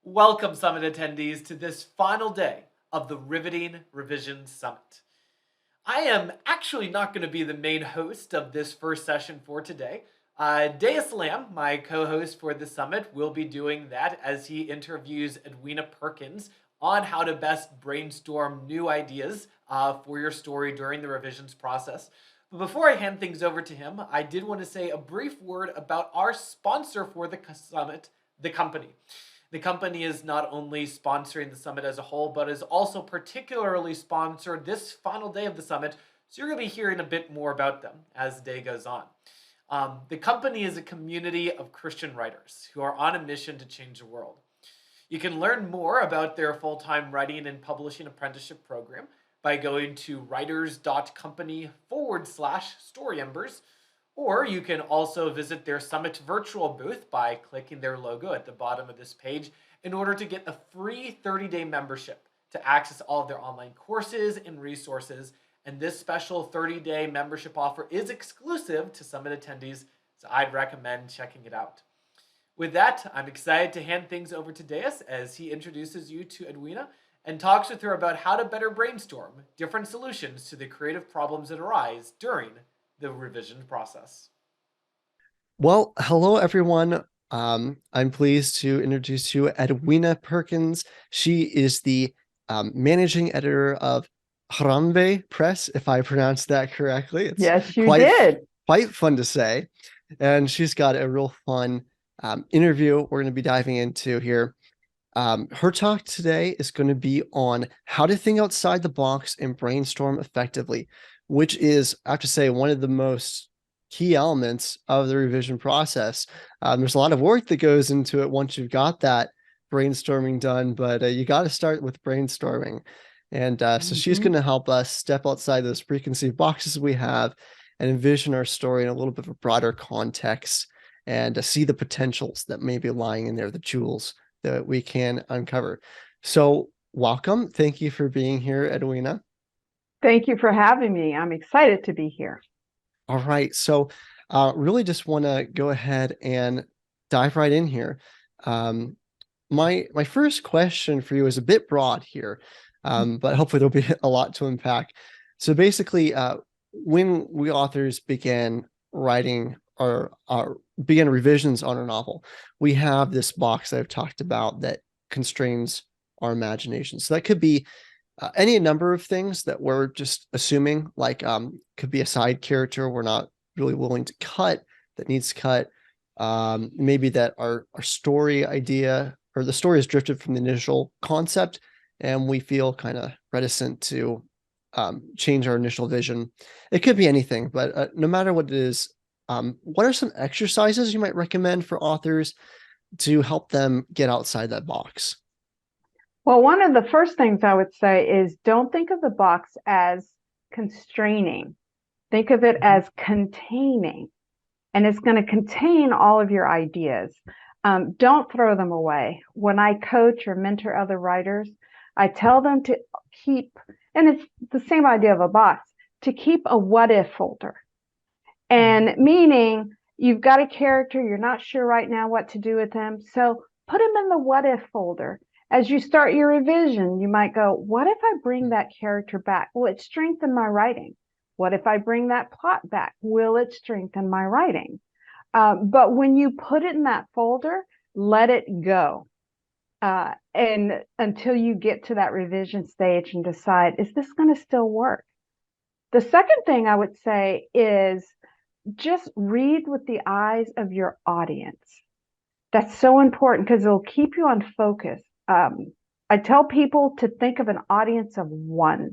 Welcome, Summit attendees, to this final day of the Riveting Revision Summit. I am actually not going to be the main host of this first session for today. Deus Lam, my co-host for the summit, will be doing that as he interviews Edwina Perkins on how to best brainstorm new ideas for your story during the revisions process. But before I hand things over to him, I did want to say a brief word about our sponsor for the summit, the company. The company is not only sponsoring the summit as a whole, but is also particularly sponsored this final day of the summit. So you're going to be hearing a bit more about them as the day goes on. The company is a community of Christian writers who are on a mission to change the world. You can learn more about their full-time writing and publishing apprenticeship program by going to writers.company/storyembers, or you can also visit their Summit virtual booth by clicking their logo at the bottom of this page in order to get a free 30-day membership to access all of their online courses and resources. And this special 30-day membership offer is exclusive to Summit attendees, so I'd recommend checking it out. With that, I'm excited to hand things over to Deus as he introduces you to Edwina and talks with her about how to better brainstorm different solutions to the creative problems that arise during the revision process. Well, hello, everyone. I'm pleased to introduce you Edwina Perkins. She is the managing editor of Harambe Press, if I pronounced that correctly. It's Yes, you did. Quite fun to say. And she's got a real fun interview we're going to be diving into here. Her talk today is going to be on how to think outside the box and brainstorm effectively, which is, I have to say, one of the most key elements of the revision process. There's a lot of work that goes into it once you've got that brainstorming done, but you got to start with brainstorming. And so she's going to help us step outside those preconceived boxes we have and envision our story in a little bit of a broader context and see the potentials that may be lying in there, the jewels that we can uncover. So welcome. Thank you for being here, Edwina. Thank you for having me. I'm excited to be here. All right. So really just want to go ahead and dive right in here. My first question for you is a bit broad here, but hopefully there'll be a lot to unpack. So basically, when we authors began writing or begin revisions on a novel, we have this box that I've talked about that constrains our imagination. So that could be any number of things that we're just assuming, like could be a side character we're not really willing to cut that needs cut. Maybe that our story idea or the story has drifted from the initial concept and we feel kind of reticent to change our initial vision. It could be anything, but no matter what it is, what are some exercises you might recommend for authors to help them get outside that box? Well, one of the first things I would say is don't think of the box as constraining. Think of it as containing, and it's going to contain all of your ideas. Don't throw them away. When I coach or mentor other writers, I tell them to keep, and it's the same idea of a box, to keep a what if folder. And meaning you've got a character, you're not sure right now what to do with them. So put them in the what if folder. As you start your revision, you might go, what if I bring that character back? Will it strengthen my writing? What if I bring that plot back? Will it strengthen my writing? But when you put it in that folder, let it go. And until you get to that revision stage and decide, is this going to still work? The second thing I would say is just read with the eyes of your audience. That's so important because it'll keep you on focus. I tell people to think of an audience of one.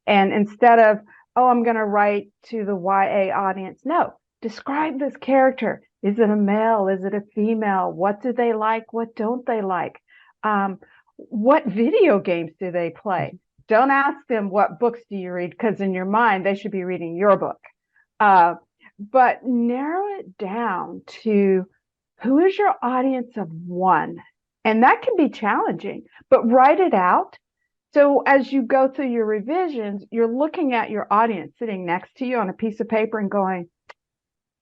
And instead of, oh, I'm going to write to the YA audience. No, describe this character. Is it a male? Is it a female? What do they like? What don't they like? What video games do they play? Don't ask them what books do you read, because in your mind, they should be reading your book. But narrow it down to who is your audience of one? And that can be challenging, but write it out. So as you go through your revisions, you're looking at your audience sitting next to you on a piece of paper and going,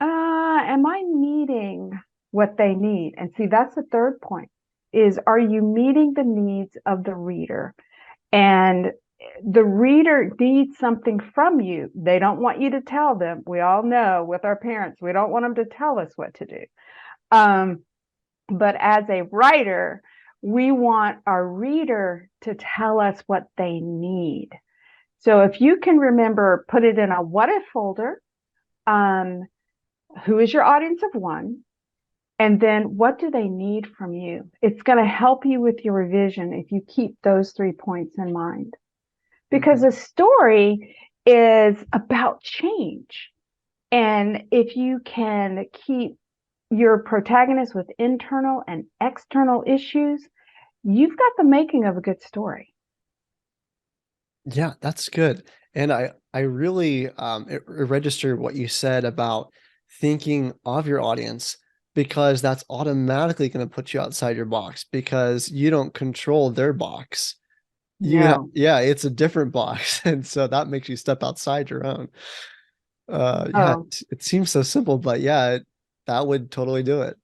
am I meeting what they need? And see, that's the third point. is, are you meeting the needs of the reader? And the reader needs something from you. They don't want you to tell them. We all know with our parents, we don't want them to tell us what to do. But as a writer, we want our reader to tell us what they need. So if you can remember, put it in a what if folder. Who is your audience of one? And then what do they need from you? It's going to help you with your revision if you keep those 3 points in mind. Because a story is about change. And if you can keep your protagonist with internal and external issues, you've got the making of a good story. Yeah, that's good. And I really registered what you said about thinking of your audience, because that's automatically going to put you outside your box because you don't control their box. Yeah, it's a different box. And so that makes you step outside your own. It seems so simple, but yeah, that would totally do it.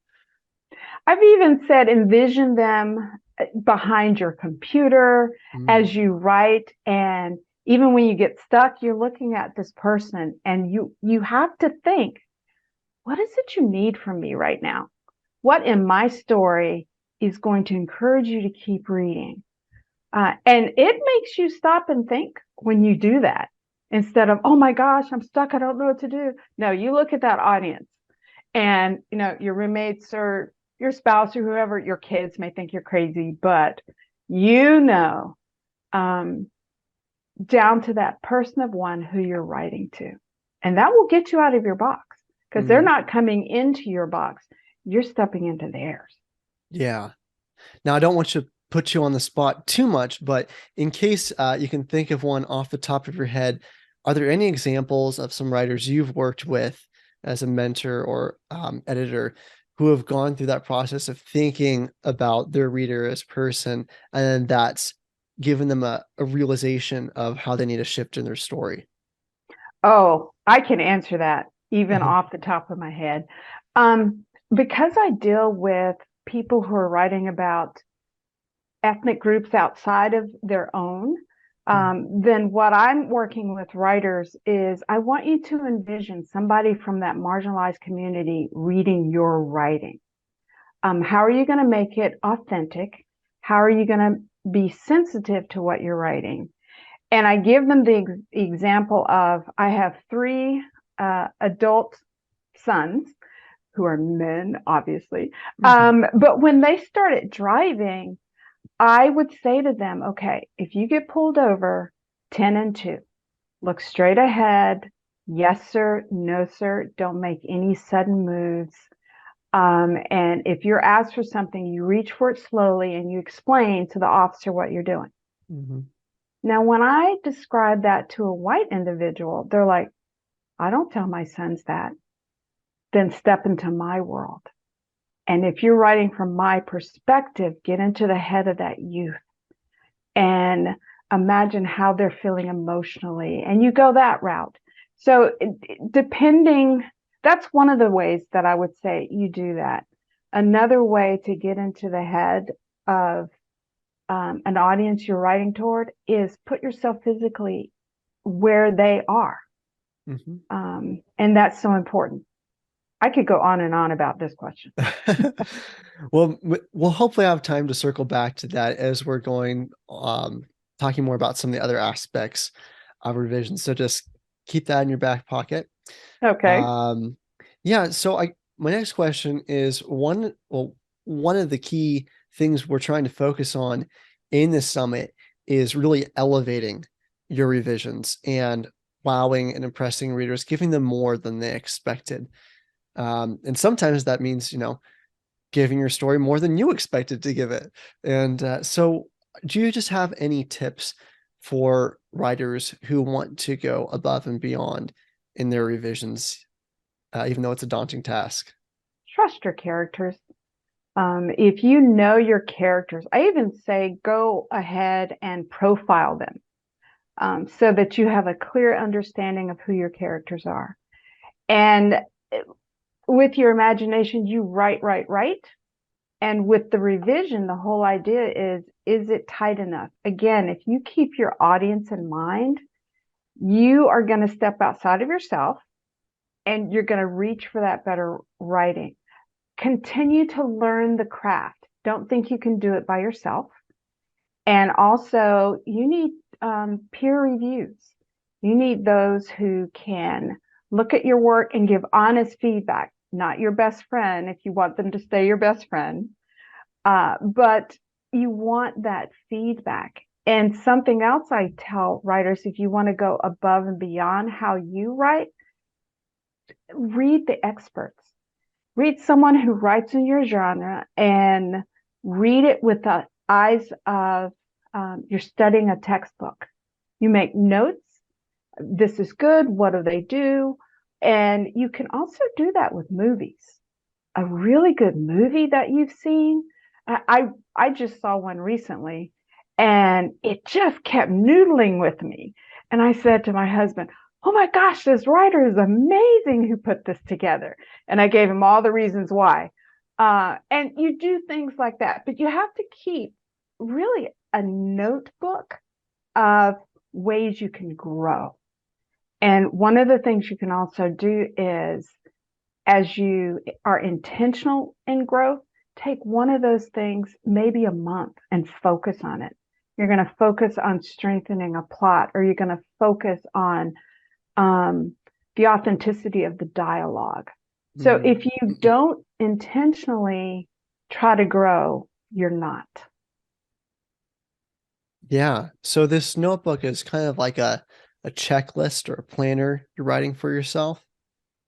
I've even said envision them behind your computer as you write, and even when you get stuck, you're looking at this person and you have to think, what is it you need from me right now? What in my story is going to encourage you to keep reading? And it makes you stop and think when you do that, instead of, oh my gosh, I'm stuck, I don't know what to do. No, you look at that audience, and your roommates or your spouse or whoever, your kids may think you're crazy, but down to that person of one who you're writing to. And that will get you out of your box, because they're not coming into your box. You're stepping into theirs. Yeah. Now, I don't want to put you on the spot too much, but in case you can think of one off the top of your head, are there any examples of some writers you've worked with as a mentor or editor who have gone through that process of thinking about their reader as person, and that's given them a realization of how they need to shift in their story? Oh, I can answer that even off the top of my head. Because I deal with people who are writing about ethnic groups outside of their own, then what I'm working with writers is, I want you to envision somebody from that marginalized community reading your writing. How are you going to make it authentic? How are you going to be sensitive to what you're writing? And I give them the example of, I have 3 adult sons who are men, obviously. But when they started driving, I would say to them, okay, if you get pulled over, 10 and 2, look straight ahead. Yes, sir. No, sir. Don't make any sudden moves. And if you're asked for something, you reach for it slowly and you explain to the officer what you're doing. Now, when I describe that to a white individual, they're like, I don't tell my sons that. Then step into my world. And if you're writing from my perspective, get into the head of that youth and imagine how they're feeling emotionally. And you go that route. So that's one of the ways that I would say you do that. Another way to get into the head of an audience you're writing toward is put yourself physically where they are. And that's so important. I could go on and on about this question. Well, we'll hopefully have time to circle back to that as we're going, talking more about some of the other aspects of revision. So just keep that in your back pocket. Okay. Yeah. So my next question is one of the key things we're trying to focus on in this summit is really elevating your revisions and wowing and impressing readers, giving them more than they expected. And sometimes that means, giving your story more than you expected to give it. And so do you just have any tips for writers who want to go above and beyond in their revisions, even though it's a daunting task? Trust your characters. If you know your characters, I even say go ahead and profile them, so that you have a clear understanding of who your characters are. And with your imagination, you write, And with the revision, the whole idea is it tight enough? Again, if you keep your audience in mind, you are going to step outside of yourself and you're going to reach for that better writing. Continue to learn the craft. Don't think you can do it by yourself. And also, you need peer reviews. You need those who can look at your work and give honest feedback, not your best friend if you want them to stay your best friend, but you want that feedback. And something else I tell writers, if you want to go above and beyond how you write, read the experts. Read someone who writes in your genre and read it with the eyes of you're studying a textbook. You make notes. This is good. What do they do? And you can also do that with movies. A really good movie that you've seen. I just saw one recently and it just kept noodling with me. And I said to my husband, oh my gosh, this writer is amazing who put this together. And I gave him all the reasons why. And you do things like that, but you have to keep really a notebook of ways you can grow. And one of the things you can also do is, as you are intentional in growth, take one of those things, maybe a month, and focus on it. You're going to focus on strengthening a plot, or you're going to focus on the authenticity of the dialogue. So if you don't intentionally try to grow, you're not. Yeah. So this notebook is kind of like a checklist or a planner you're writing for yourself.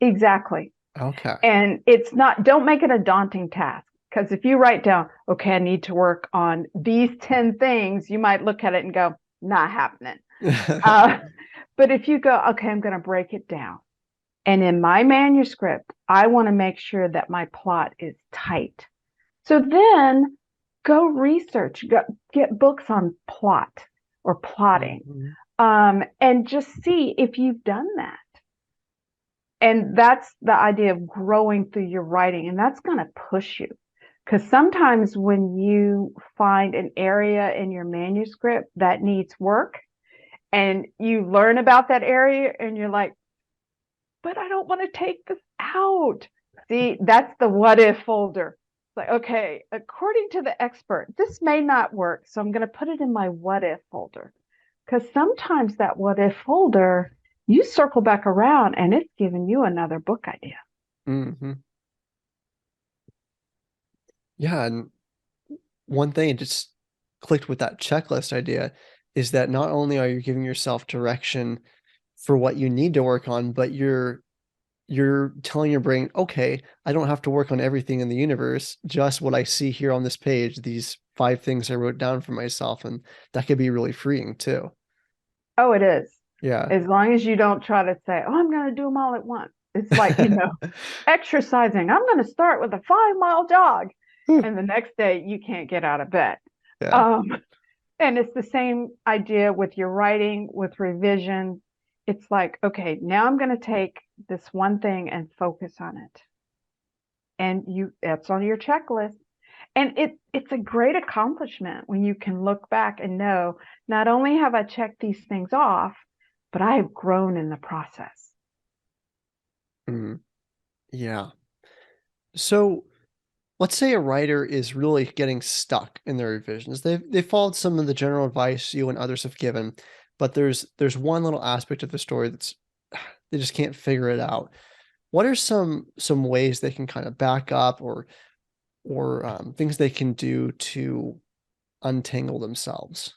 Exactly. Okay. And it's not, don't make it a daunting task. Because if you write down, okay, I need to work on these 10 things, you might look at it and go, not happening. But if you go, okay, I'm going to break it down. And in my manuscript, I want to make sure that my plot is tight. So then go research, get books on plot or plotting, and just see if you've done that. And that's the idea of growing through your writing. And that's going to push you. Because sometimes when you find an area in your manuscript that needs work and you learn about that area and you're like, but I don't want to take this out. See, that's the what if folder. It's like, okay, according to the expert, this may not work. So I'm going to put it in my what if folder. Because sometimes that what if folder, you circle back around and it's giving you another book idea. Mm-hmm. Yeah. And one thing just clicked with that checklist idea is that not only are you giving yourself direction for what you need to work on, but you're telling your brain, okay, I don't have to work on everything in the universe, just what I see here on this page, these 5 things I wrote down for myself. And that could be really freeing too. Oh, it is. Yeah. As long as you don't try to say, oh, I'm going to do them all at once. It's like, exercising. I'm going to start with a 5-mile jog. And the next day you can't get out of bed. Yeah. And it's the same idea with your writing, with revision. It's like, okay, now I'm going to take this one thing and focus on it. And that's on your checklist. And it's a great accomplishment when you can look back and know, not only have I checked these things off, but I have grown in the process. Yeah. So let's say a writer is really getting stuck in their revisions. They've followed some of the general advice you and others have given, but there's one little aspect of the story that's they just can't figure it out. What are some ways they can kind of back up or things they can do to untangle themselves?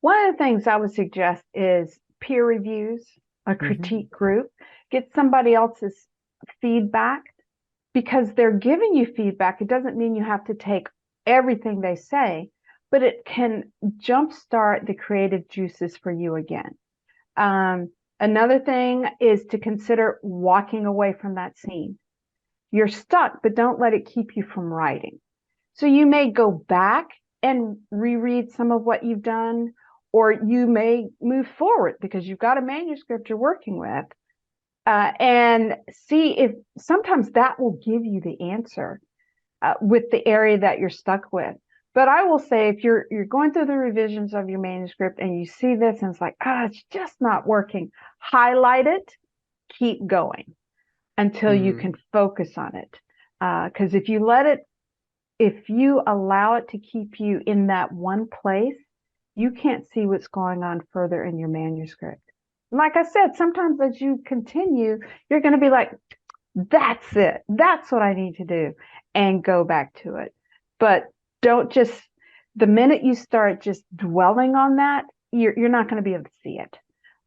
One of the things I would suggest is peer reviews, a critique group, get somebody else's feedback, because they're giving you feedback. It doesn't mean you have to take everything they say, but it can jumpstart the creative juices for you again. Another thing is to consider walking away from that scene. You're stuck, but don't let it keep you from writing. So you may go back and reread some of what you've done, or you may move forward because you've got a manuscript you're working with, and see if sometimes that will give you the answer. with the area that you're stuck with. But I will say, if you're going through the revisions of your manuscript and you see this and it's like, it's just not working, highlight it, keep going until you can focus on it. Because if you allow it to keep you in that one place, you can't see what's going on further in your manuscript. Like I said, sometimes as you continue, you're going to be like, that's it. That's what I need to do, and go back to it. But don't just, the minute you start just dwelling on that, you're not going to be able to see it.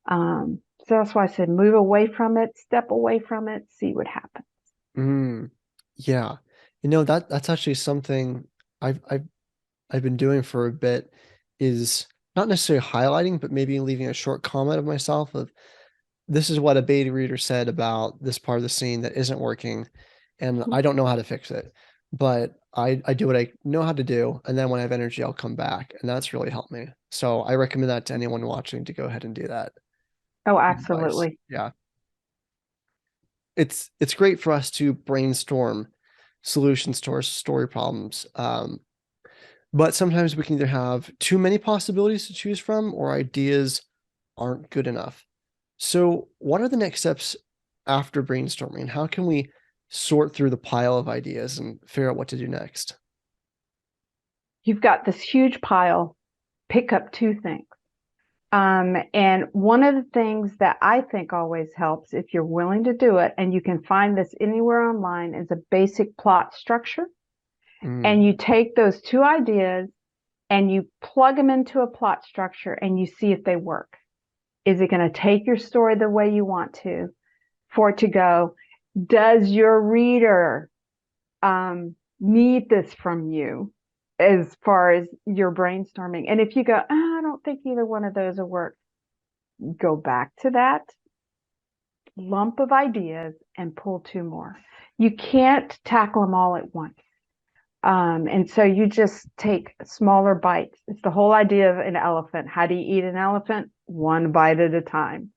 So that's why I said move away from it, step away from it, see what happens. Yeah. That's actually something I've been doing for a bit, is not necessarily highlighting, but maybe leaving a short comment of myself of, this is what a beta reader said about this part of the scene that isn't working, and I don't know how to fix it, but I do what I know how to do, and then when I have energy, I'll come back, and that's really helped me. So I recommend that to anyone watching, to go ahead and do that. Oh, Advice. absolutely. Yeah. It's great for us to brainstorm solutions to our story problems. But sometimes we can either have too many possibilities to choose from, or ideas aren't good enough. So what are the next steps after brainstorming? How can we sort through the pile of ideas and figure out what to do next? You've got this huge pile, pick up two things. And one of the things that I think always helps, if you're willing to do it, and you can find this anywhere online, is a basic plot structure. And you take those two ideas and you plug them into a plot structure and you see if they work. Is it going to take your story the way you want to, for it to go? Does your reader need this from you as far as your brainstorming? And if you go, I don't think either one of those will work, go back to that lump of ideas and pull two more. You can't tackle them all at once. And so you just take smaller bites. It's the whole idea of an elephant. How do you eat an elephant? One bite at a time.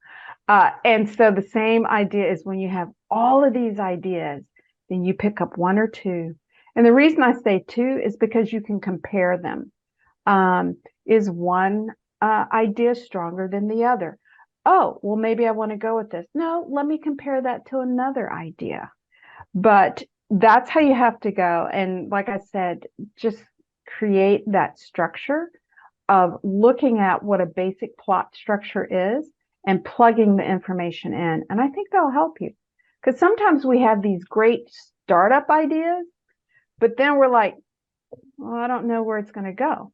And so the same idea is, when you have all of these ideas, then you pick up one or two. And the reason I say two is because you can compare them. Is one idea stronger than the other? Oh, well, maybe I want to go with this. No, let me compare that to another idea. But that's how you have to go. And like I said, just create that structure of looking at what a basic plot structure is and plugging the information in. And I think that'll help you, because sometimes we have these great startup ideas, but then we're like, well, I don't know where it's going to go.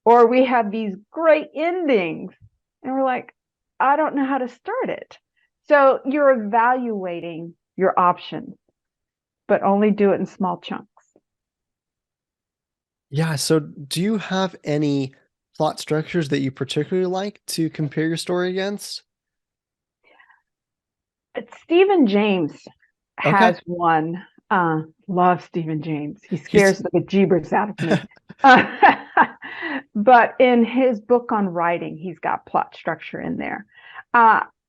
Or we have these great endings and we're like, I don't know how to start it. So you're evaluating your options, but only do it in small chunks. Yeah. So do you have any plot structures that you particularly like to compare your story against? Stephen James Okay. has one. Love Stephen James. He scares the bejeebers out of me. But in his book on writing, he's got plot structure in there.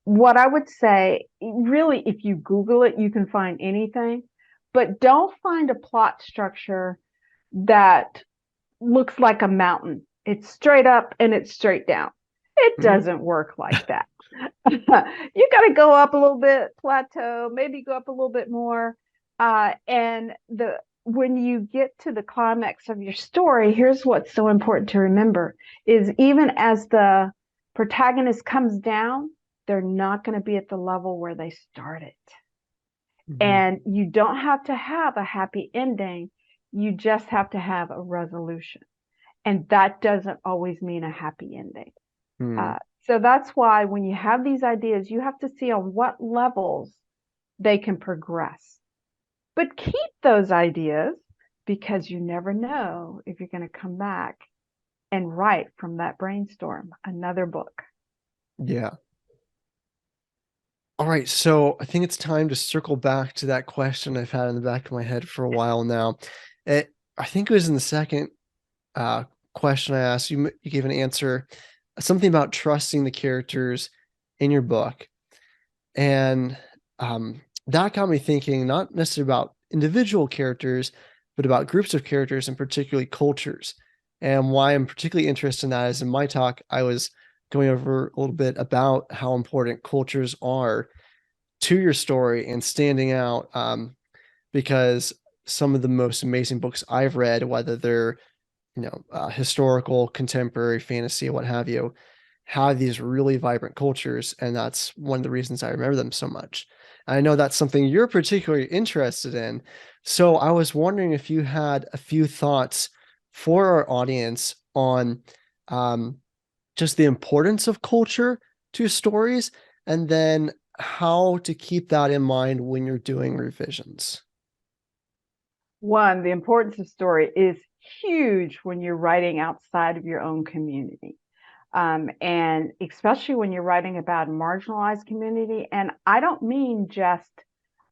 What I would say, really, if you Google it, you can find anything, but don't find a plot structure that looks like a mountain. It's straight up and it's straight down. It doesn't work like that. You got to go up a little bit, plateau, maybe go up a little bit more. And when you get to the climax of your story, here's what's so important to remember, is even as the protagonist comes down, they're not going to be at the level where they started. And you don't have to have a happy ending. You just have to have a resolution. And that doesn't always mean a happy ending. So that's why when you have these ideas, you have to see on what levels they can progress. But keep those ideas, because you never know if you're going to come back and write from that brainstorm another book. Yeah. All right. So I think it's time to circle back to that question I've had in the back of my head for a while now. I think it was in the second question I asked, you gave an answer, something about trusting the characters in your book. And that got me thinking, not necessarily about individual characters, but about groups of characters and particularly cultures. And why I'm particularly interested in that is in my talk, I was going over a little bit about how important cultures are to your story and standing out, because some of the most amazing books I've read, whether they're historical, contemporary, fantasy, what have you, have these really vibrant cultures, and that's one of the reasons I remember them so much. I know that's something you're particularly interested in, so I was wondering if you had a few thoughts for our audience on um, just the importance of culture to stories, and then how to keep that in mind when you're doing revisions. One, the importance of story is huge when you're writing outside of your own community. And especially when you're writing about a marginalized community. And I don't mean just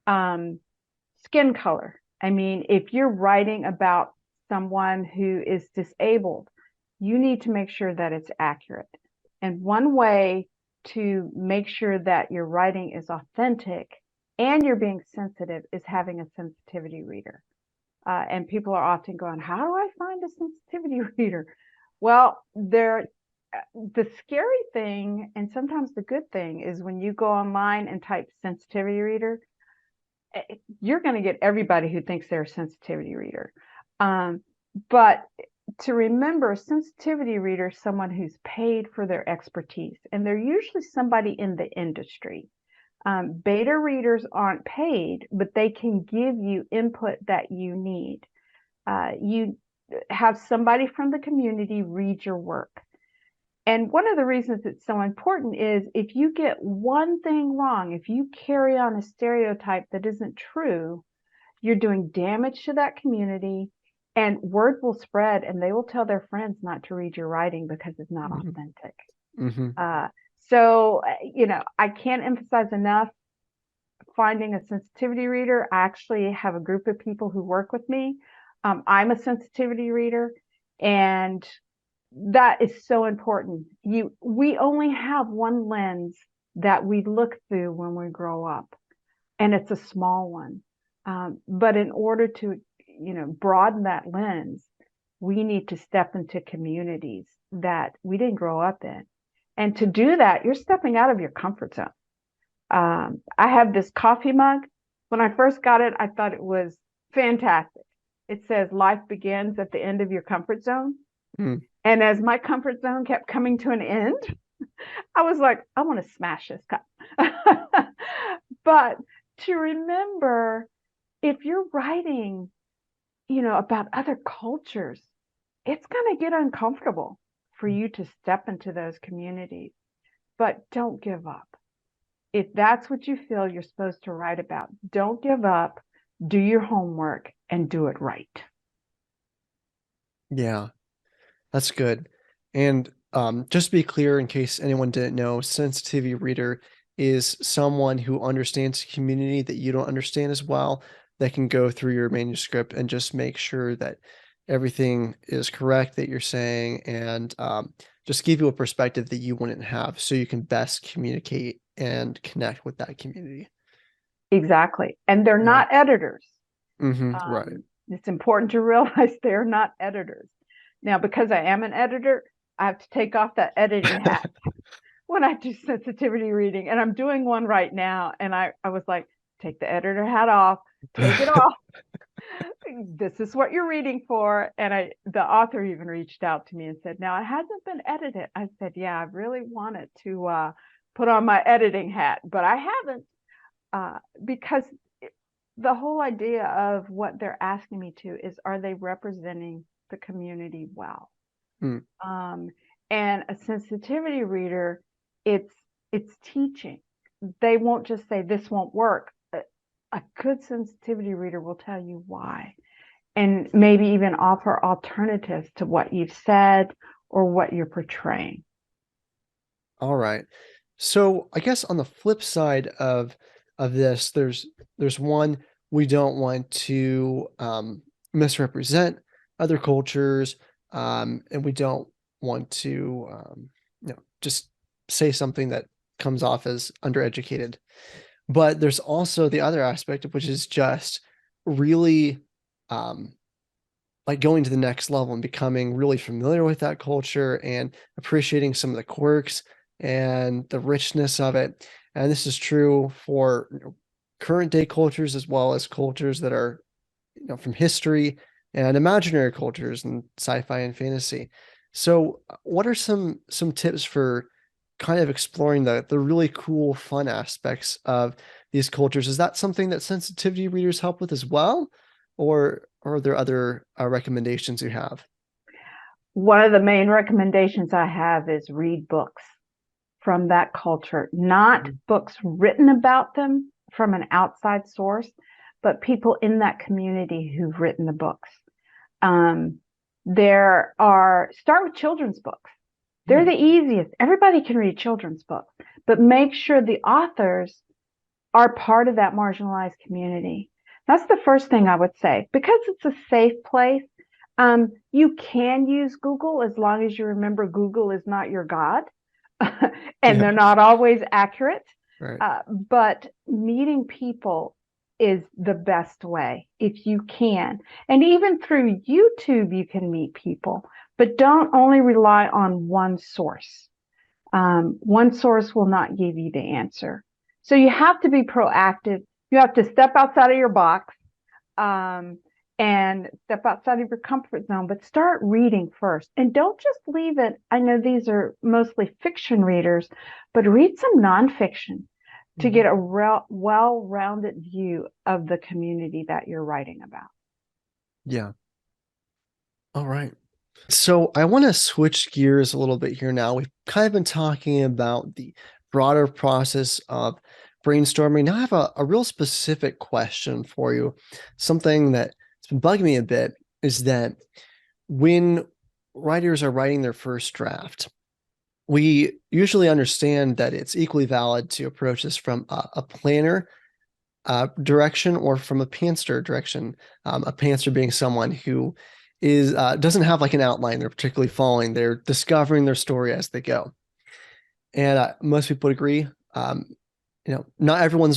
skin color. I mean, if you're writing about someone who is disabled, you need to make sure that it's accurate. And one way to make sure that your writing is authentic and you're being sensitive is having a sensitivity reader. And people are often going, how do I find a sensitivity reader? Well, the scary thing, and sometimes the good thing, is when you go online and type sensitivity reader, you're going to get everybody who thinks they're a sensitivity reader. But to remember, a sensitivity reader is someone who's paid for their expertise, and they're usually somebody in the industry. Beta readers aren't paid, but they can give you input that you need. You have somebody from the community read your work. And one of the reasons it's so important is if you get one thing wrong, if you carry on a stereotype that isn't true, you're doing damage to that community, and word will spread, and they will tell their friends not to read your writing because it's not authentic. So, I can't emphasize enough finding a sensitivity reader. I actually have a group of people who work with me. I'm a sensitivity reader, and that is so important. We only have one lens that we look through when we grow up, and it's a small one. But in order to, broaden that lens, we need to step into communities that we didn't grow up in. And to do that, you're stepping out of your comfort zone. I have this coffee mug. When I first got it, I thought it was fantastic. It says life begins at the end of your comfort zone. And as my comfort zone kept coming to an end, I was like, I want to smash this cup. But to remember, if you're writing, about other cultures, it's going to get uncomfortable for you to step into those communities. But don't give up. If that's what you feel you're supposed to write about, don't give up, do your homework, and do it right. Yeah, that's good. And just to be clear, in case anyone didn't know, sensitivity reader is someone who understands the community that you don't understand as well, that can go through your manuscript and just make sure that everything is correct that you're saying, and just give you a perspective that you wouldn't have, so you can best communicate and connect with that community. Exactly. And they're not editors. Right. It's important to realize they're not editors. Now, because I am an editor, I have to take off that editing hat when I do sensitivity reading. And I'm doing one right now. And I was like, take the editor hat off, take it off. This is what you're reading for. And the author even reached out to me and said, now it hasn't been edited. I said, yeah, I really wanted to put on my editing hat, but I haven't, because the whole idea of what they're asking me to is, are they representing the community well? And a sensitivity reader, it's teaching. They won't just say this won't work. A good sensitivity reader will tell you why, and maybe even offer alternatives to what you've said or what you're portraying. All right. So I guess on the flip side of this, there's one, we don't want to misrepresent other cultures, and we don't want to just say something that comes off as undereducated. But there's also the other aspect, which is just really like going to the next level and becoming really familiar with that culture and appreciating some of the quirks and the richness of it. And this is true for current day cultures as well as cultures that are from history and imaginary cultures and sci-fi and fantasy. So what are some tips for kind of exploring the really cool, fun aspects of these cultures? Is that something that sensitivity readers help with as well? Or are there other recommendations you have? One of the main recommendations I have is read books from that culture, not books written about them from an outside source, but people in that community who've written the books. Start with children's books. They're the easiest. Everybody can read children's books, but make sure the authors are part of that marginalized community. That's the first thing I would say, because it's a safe place. You can use Google as long as you remember Google is not your God and they're not always accurate. Right. But meeting people is the best way if you can. And even through YouTube, you can meet people, but don't only rely on one source. One source will not give you the answer. So you have to be proactive. You have to step outside of your box and step outside of your comfort zone, but start reading first. And don't just leave it. I know these are mostly fiction readers, but read some nonfiction to get a well-rounded view of the community that you're writing about. Yeah. All right. So I want to switch gears a little bit here now. We've kind of been talking about the broader process of brainstorming. Now I have a real specific question for you. Something that's been bugging me a bit is that when writers are writing their first draft, we usually understand that it's equally valid to approach this from a planner direction or from a pantser direction. A pantser being someone who is doesn't have like an outline they're particularly following. They're discovering their story as they go. And most people would agree. Not everyone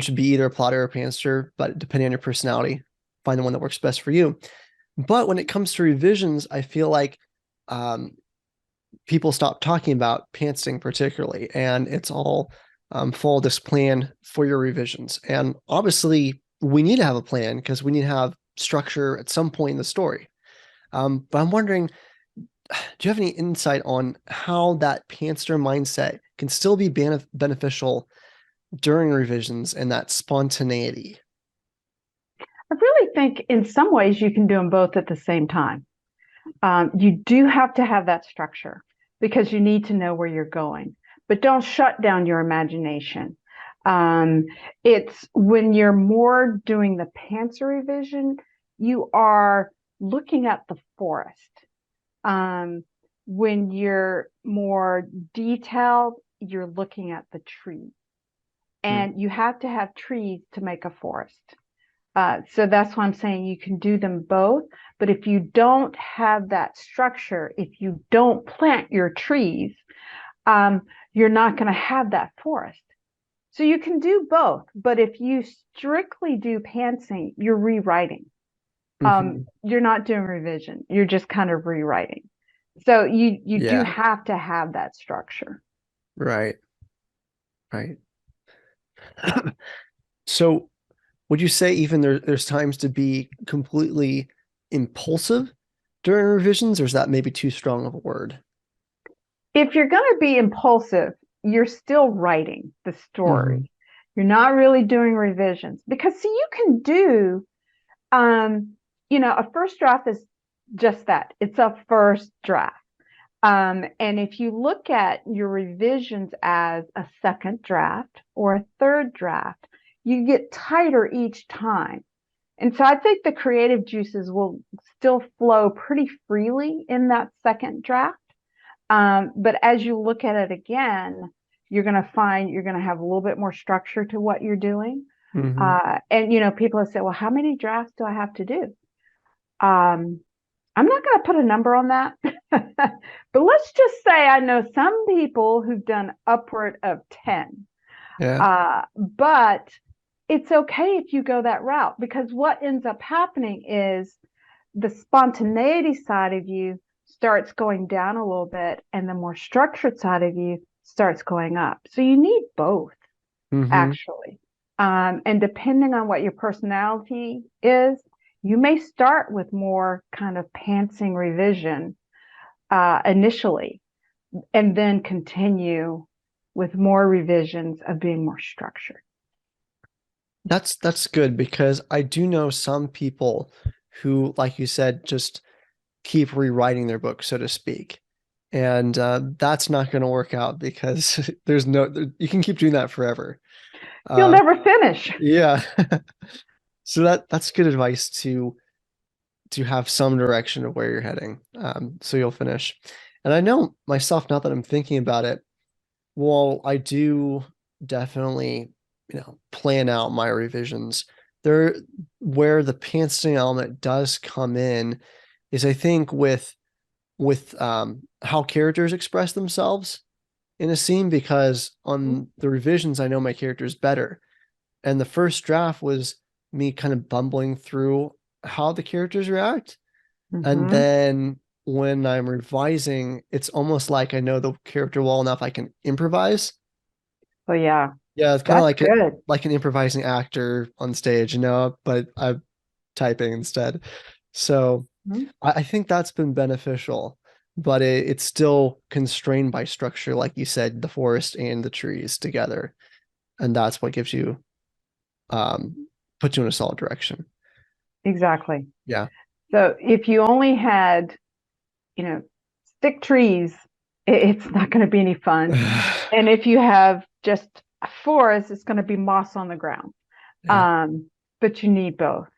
should be either a plotter or a pantser, but depending on your personality, find the one that works best for you. But when it comes to revisions, I feel like people stop talking about pantsing particularly, and it's all follow this plan for your revisions. And obviously, we need to have a plan because we need to have structure at some point in the story. But I'm wondering, do you have any insight on how that pantser mindset can still be beneficial during revisions and that spontaneity? I really think in some ways you can do them both at the same time. You do have to have that structure because you need to know where you're going, but don't shut down your imagination. It's when you're more doing the pantser revision, you are looking at the forest. When you're more detailed, you're looking at the trees. And you have to have trees to make a forest. So that's why I'm saying you can do them both. But if you don't have that structure, if you don't plant your trees, you're not going to have that forest. So you can do both. But if you strictly do pantsing, you're rewriting. You're not doing revision. You're just kind of rewriting. So you do have to have that structure. Right. So would you say even there's times to be completely impulsive during revisions, or is that maybe too strong of a word? If you're going to be impulsive, you're still writing the story. You're not really doing revisions because see, you can do, a first draft is just that. It's a first draft. And if you look at your revisions as a second draft or a third draft, you get tighter each time. And so I think the creative juices will still flow pretty freely in that second draft. But as you look at it again, you're going to find you're going to have a little bit more structure to what you're doing. And people have said, well, how many drafts do I have to do? I'm not going to put a number on that, but let's just say I know some people who've done upward of 10. Yeah. But it's okay if you go that route, because what ends up happening is the spontaneity side of you starts going down a little bit, and the more structured side of you starts going up. So you need both, Mm-hmm. actually. And depending on what your personality is, you may start with more kind of pantsing revision initially, and then continue with more revisions of being more structured. That's good, because I do know some people who, like you said, just keep rewriting their book, so to speak. And that's not going to work out, because you can keep doing that forever. You'll Uh, never finish. yeah. So that's good advice to have some direction of where you're heading, so you'll finish. And I know myself, now that I'm thinking about it, well, I do definitely, plan out my revisions. There, where the pantsing element does come in is, I think, with how characters express themselves in a scene, because on the revisions I know my characters better. And the first draft was me kind of bumbling through how the characters react. And Mm-hmm. then when I'm revising, it's almost like I know the character well enough I can improvise. So yeah, Yeah, it's kind of that's good. like an improvising actor on stage, but I'm typing instead. So Mm-hmm. I think that's been beneficial, but it's still constrained by structure, like you said, the forest and the trees together. And that's what gives you puts you in a solid direction. Exactly. Yeah. So if you only had, stick trees, it's not going to be any fun. And if you have just a forest, it's going to be moss on the ground. Yeah. Um, but you need both.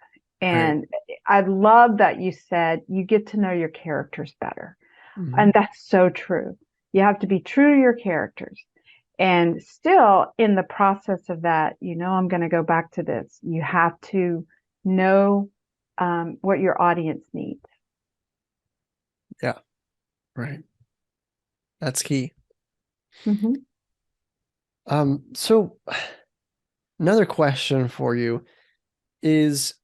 Right. And I love that you said you get to know your characters better. Mhm. And that's so true. You have to be true to your characters. And still, in the process of that, I'm going to go back to this. You have to know what your audience needs. Yeah. Right. That's key. Mm-hmm. So another question for you is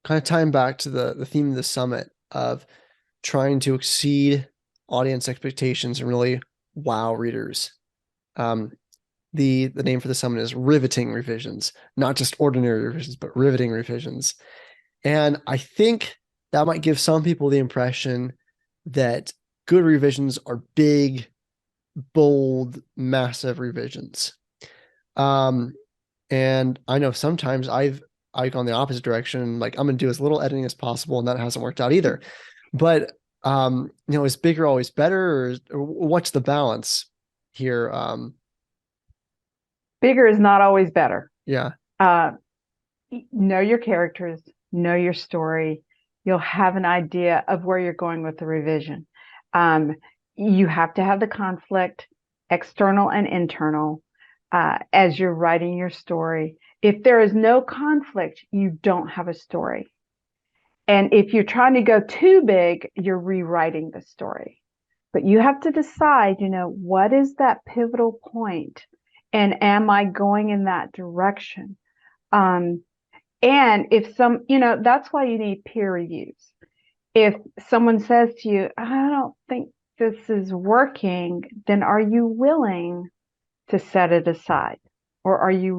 kind of tying back to the theme of the summit of trying to exceed audience expectations and really wow readers. Um, the name for the summit is riveting revisions, not just ordinary revisions, but riveting revisions. And I think that might give some people the impression that good revisions are big, bold, massive revisions. Um, and I know sometimes I've gone the opposite direction. Like, I'm gonna do as little editing as possible, and that hasn't worked out either. But is bigger always better, or what's the balance here? Bigger is not always better. Yeah. Uh, know your characters, know your story. You'll have an idea of where you're going with the revision. You have to have the conflict, external and internal, as you're writing your story. If there is no conflict, you don't have a story. And if you're trying to go too big, you're rewriting the story. But you have to decide, what is that pivotal point? And am I going in that direction? Um, and if that's why you need peer reviews. If someone says to you, I don't think this is working, then are you willing to set it aside? Or are you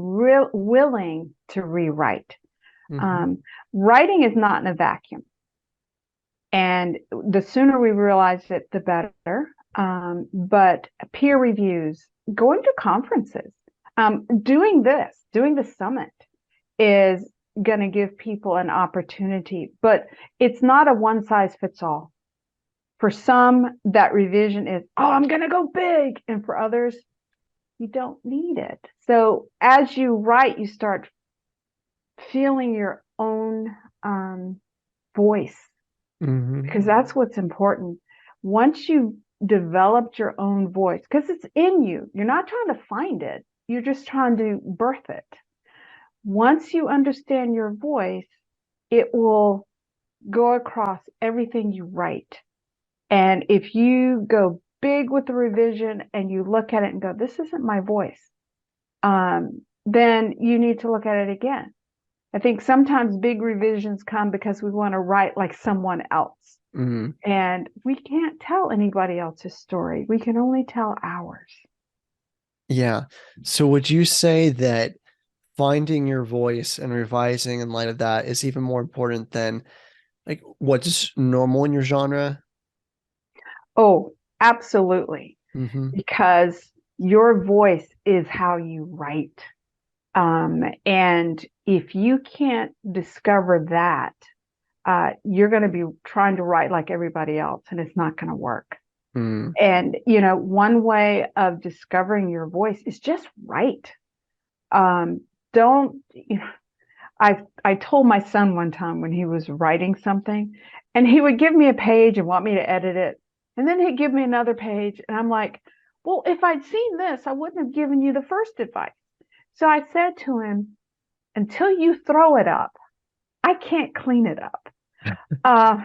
willing to rewrite? Mm-hmm. Um, Writing is not in a vacuum. And the sooner we realize it, the better. But peer reviews, going to conferences, doing the summit is going to give people an opportunity, but it's not a one size fits all. For some, that revision is, oh, I'm going to go big. And for others, you don't need it. So as you write, you start feeling your own voice, Mm-hmm. because that's what's important. Once you've developed your own voice, because it's in you, you're not trying to find it, you're just trying to birth it. Once you understand your voice, it will go across everything you write. And if you go big with the revision and you look at it and go, this isn't my voice, then you need to look at it again. I think sometimes big revisions come because we want to write like someone else. Mm, And we can't tell anybody else's story. We can only tell ours. yeah. So would you say that finding your voice and revising in light of that is even more important than like what's normal in your genre? Oh, absolutely. Mm-hmm. Because your voice is how you write. And if you can't discover that, you're going to be trying to write like everybody else, and it's not going to work. Mm, And, one way of discovering your voice is just write. Don't, I told my son one time when he was writing something, and he would give me a page and want me to edit it. And then he'd give me another page. And I'm like, well, if I'd seen this, I wouldn't have given you the first advice. So I said to him, until you throw it up, I can't clean it up. Uh,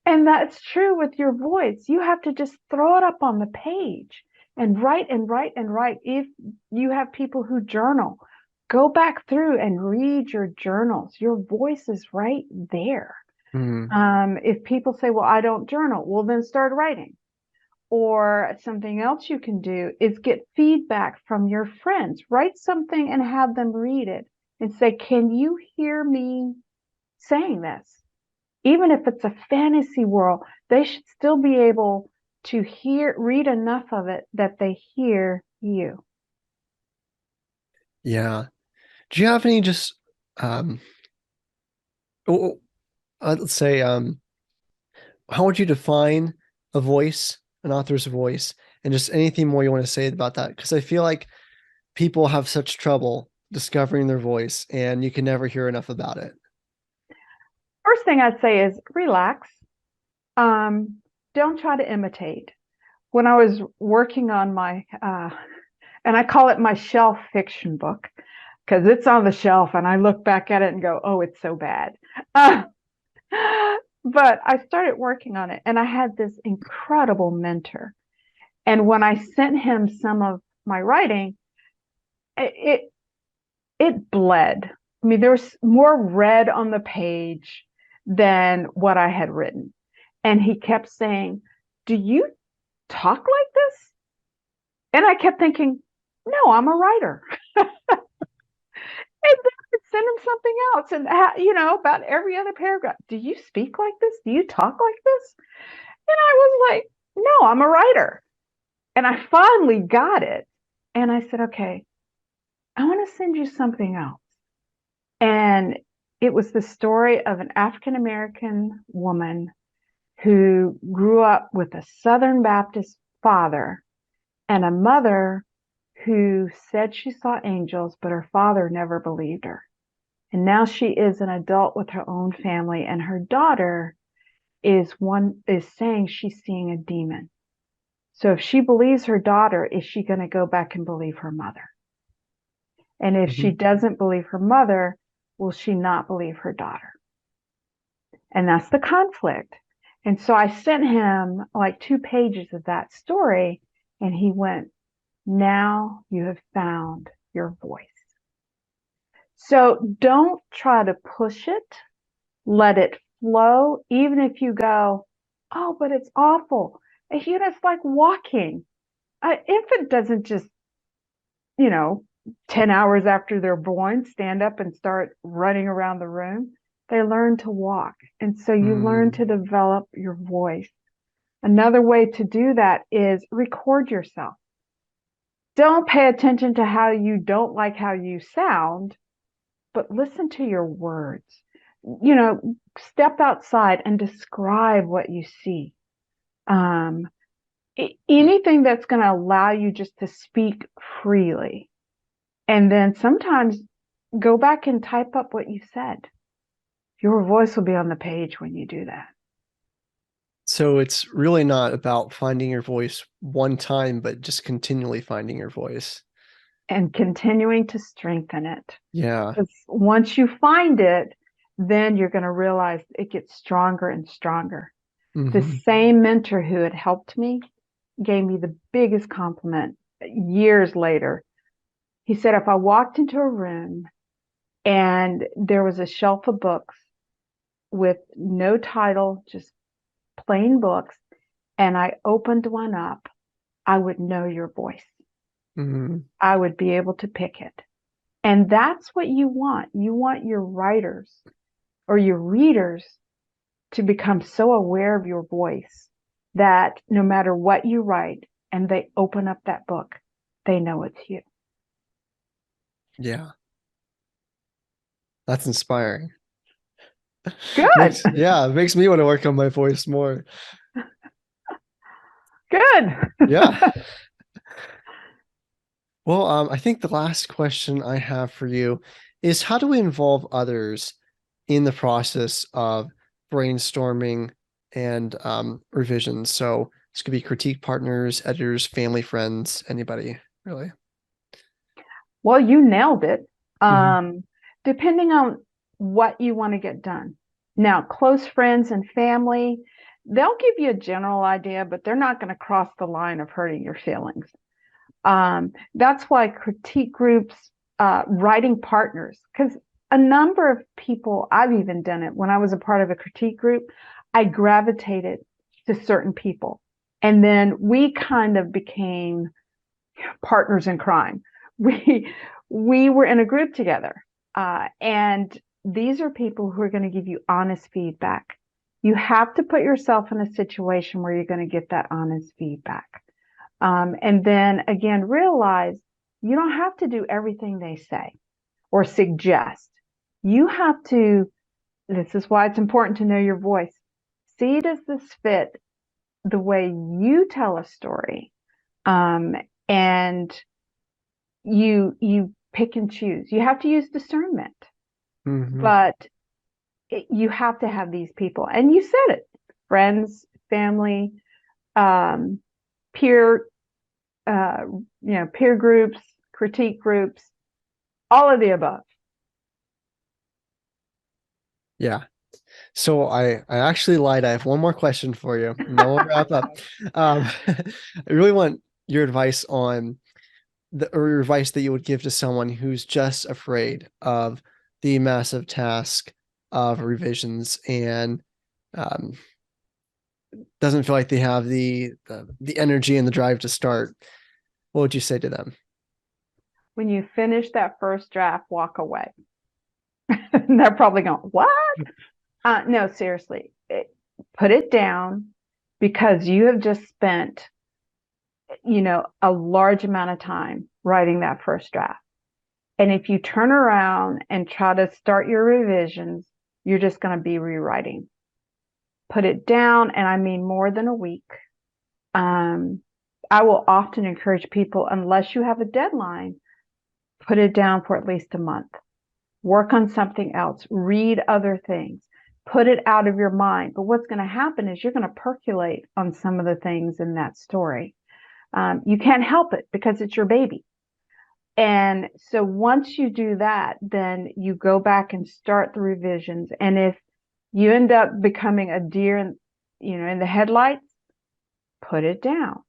and that's true with your voice. You have to just throw it up on the page and write and write and write. If you have people who journal, go back through and read your journals. Your voice is right there. mm, If people say, well, I don't journal, well, then start writing. Or something else you can do is get feedback from your friends. Write something and have them read it and say, can you hear me saying this? Even if it's a fantasy world, they should still be able to read enough of it that they hear you. yeah. Do you have any just um oh, let's say how would you define a voice, an author's voice, and just anything more you want to say about that? Because I feel like people have such trouble discovering their voice and you can never hear enough about it. First thing I'd say is relax. Um, don't try to imitate. When I was working on my, and I call it my shelf fiction book because it's on the shelf and I look back at it and go, oh, it's so bad. Uh, but I started working on it and I had this incredible mentor. And when I sent him some of my writing, it it bled. I mean, there was more red on the page than what I had written. And he kept saying, do you talk like this? And I kept thinking, no, I'm a writer. And then I'd send him something else. And, about every other paragraph, do you speak like this? Do you talk like this? And I was like, no, I'm a writer. And I finally got it. And I said, okay, I want to send you something else. And it was the story of an African American woman who grew up with a Southern Baptist father and a mother who said she saw angels, but her father never believed her. And now she is an adult with her own family, and her daughter is saying she's seeing a demon. So if she believes her daughter, is she going to go back and believe her mother? And if she Mhm. doesn't believe her mother, will she not believe her daughter? And that's the conflict. And so I sent him like 2 pages of that story, and he went, now you have found your voice. So don't try to push it, let it flow, even if you go, oh, but it's awful. It's like walking. An infant doesn't just, you know, 10 hours after they're born, stand up and start running around the room. They learn to walk. And so you learn Mm, to develop your voice. Another way to do that is record yourself. Don't pay attention to how you don't like how you sound, but listen to your words. Step outside and describe what you see. Um, Anything that's going to allow you just to speak freely. And then sometimes go back and type up what you said. Your voice will be on the page when you do that. so it's really not about finding your voice one time, but just continually finding your voice. And continuing to strengthen it. Yeah. Because once you find it, then you're going to realize it gets stronger and stronger. The Hmm. same mentor who had helped me gave me the biggest compliment years later. He said, if I walked into a room and there was a shelf of books with no title, just plain books, and I opened one up, I would know your voice. Mhm. I would be able to pick it. And that's what you want. You want your writers or your readers to become so aware of your voice that no matter what you write and they open up that book, they know it's you. Yeah. That's inspiring. Good. It makes me want to work on my voice more. Good. Yeah. Well, I think the last question I have for you is how do we involve others in the process of brainstorming and revisions? So this could be critique partners, editors, family, friends, anybody really. Well, you nailed it. Mhm. Depending on what you want to get done. Now, close friends and family, they'll give you a general idea, but they're not going to cross the line of hurting your feelings. That's why critique groups, writing partners, because a number of people, I've even done it when I was a part of a critique group, I gravitated to certain people. And then we kind of became partners in crime. We we were in a group together, and these are people who are going to give you honest feedback. You have to put yourself in a situation where you're going to get that honest feedback. And then again, realize you don't have to do everything they say or suggest. You have to, this is why it's important to know your voice. See, does this fit the way you tell a story? And you pick and choose. You have to use discernment, Mhm. but you have to have these people. And you said it, friends, family, um, peer peer groups, critique groups, all of the above. Yeah. So I actually lied. I have one more question for you, and then we'll wrap up. I really want your advice on or advice that you would give to someone who's just afraid of the massive task of revisions and um, doesn't feel like they have the energy and the drive to start. What would you say to them? When you finish that first draft, walk away. They're probably going, what? No, seriously, put it down because you have just spent, a large amount of time writing that first draft. And if you turn around and try to start your revisions, you're just going to be rewriting. Put it down, and I mean more than a week. I will often encourage people, unless you have a deadline, put it down for at least a month. Work on something else, read other things, put it out of your mind. But what's going to happen is you're going to percolate on some of the things in that story. You can't help it because it's your baby. And so once you do that, then you go back and start the revisions. And if you end up becoming a deer in the headlights, put it down.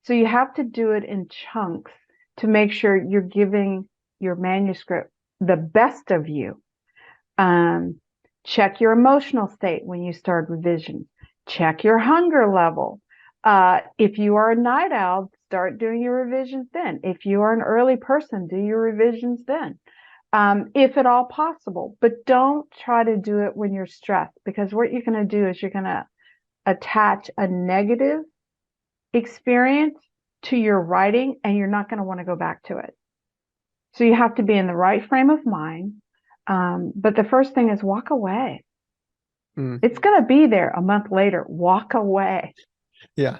So you have to do it in chunks to make sure you're giving your manuscript the best of you. Check your emotional state when you start revisions. Check your hunger level. If you are a night owl, start doing your revisions then. If you are an early person, do your revisions then. If at all possible. But don't try to do it when you're stressed, because what you're going to do is you're going to attach a negative experience to your writing, and you're not going to want to go back to it. So you have to be in the right frame of mind. But the first thing is walk away. It's going to be there a month later. Walk away. Yeah.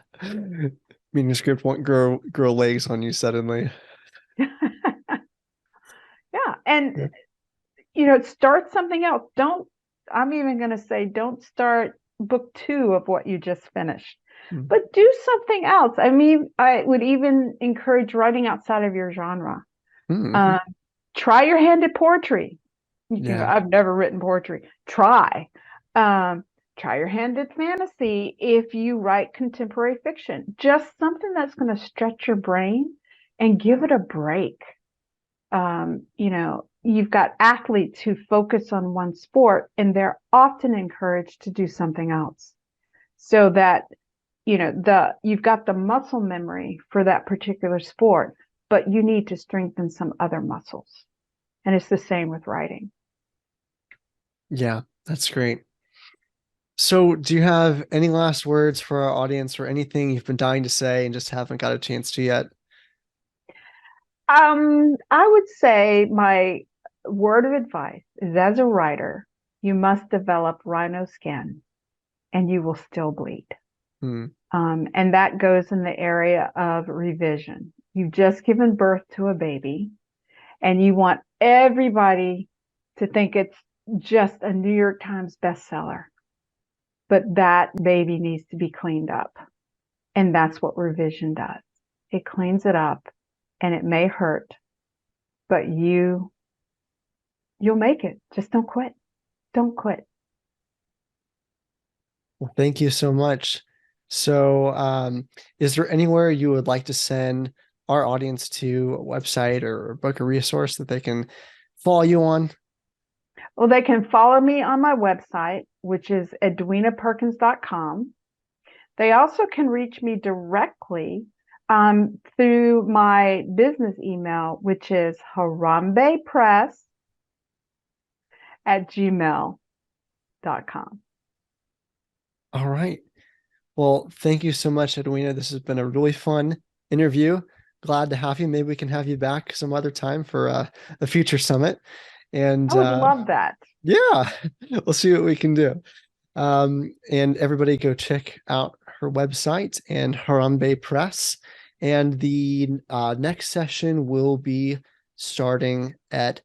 Manuscript won't grow legs on you suddenly. Yeah. And, start something else. I'm even going to say, don't start book 2 of what you just finished, but do something else. I mean, I would even encourage writing outside of your genre. Try your hand at poetry. I've never written poetry. Try. Try your hand at fantasy if you write contemporary fiction. Just something that's going to stretch your brain and give it a break. you've got athletes who focus on one sport and they're often encouraged to do something else so that, you've got the muscle memory for that particular sport, but you need to strengthen some other muscles. And it's the same with writing. Yeah, that's great. So do you have any last words for our audience or anything you've been dying to say and just haven't got a chance to yet? I would say my word of advice is, as a writer, you must develop rhino skin and you will still bleed. Hmm. And that goes in the area of revision. You've just given birth to a baby and you want everybody to think it's just a New York Times bestseller. But that baby needs to be cleaned up. And that's what revision does. It cleans it up, and it may hurt, but you'll make it. Just don't quit. Don't quit. Well, thank you so much. So, is there anywhere you would like to send our audience to, a website or a book or resource that they can follow you on? Well, they can follow me on my website, which is edwinaperkins.com. They also can reach me directly through my business email, which is harambepress@gmail.com. All right. Well, thank you so much, Edwina. This has been a really fun interview. Glad to have you. Maybe we can have you back some other time for a future summit. And I would love that. yeah, we'll see what we can do. And everybody go check out her website and Harambe Press. And the next session will be starting at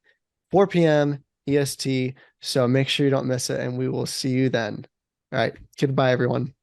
4 p.m. EST. So make sure you don't miss it, and we will see you then. All right. Goodbye, everyone.